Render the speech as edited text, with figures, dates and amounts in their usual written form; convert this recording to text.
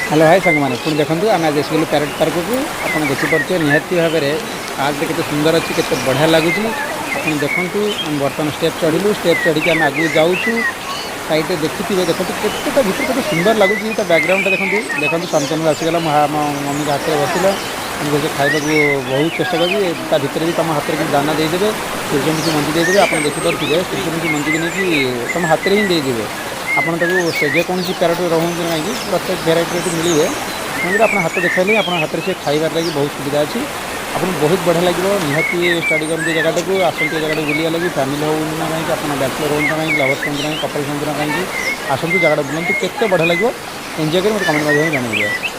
Hello hi सांग मैंने पुणी देखो आम आज आसगलु प्यारेड पार्क को आप देखिपे निहाती भाव में पार्क के सुंदर अच्छी के बढ़िया लगुच आप देखु आम बर्तमान स्टेप चढ़िलु स्टेप चढ़ी आम आगे जाऊँ साइड में देखिए देखो केतेटा भर के सुंदर लगुच बैकग्राउंड देखते देखो शांतनु आसीगला मम्मी हाथ में बसिल आमको से खाइबा बहुत चेष्टा करी भितर भी तुम हाथ में दाना देदेवे सूर्यमुखी मंजी देदेवे आप देखिपे सूर्यमुखी मंजी नहीं तुम हाथ में ही देदेवे आपड़ से जेकोसी प्यारेट रोहतु कहीं प्रत्येक भेरटी मिले तेणुकर आप हाथ देखा आप हाथ से खाइबार लगी बहुत सुविधा अच्छी आपको बहुत बढ़िया लगे निहाती स्टडी करते जगह को आसते जगह बुलिया लगी फैमिली हो ना कहीं आप बैचलर हूँ कहीं लवर्स हूँ कहीं कपल्स हूँ कहीं आसतु जगह बुलूँ केते बढ़िया लगे एंजॉय कर मतलब कमेंट माध्यम जानवे।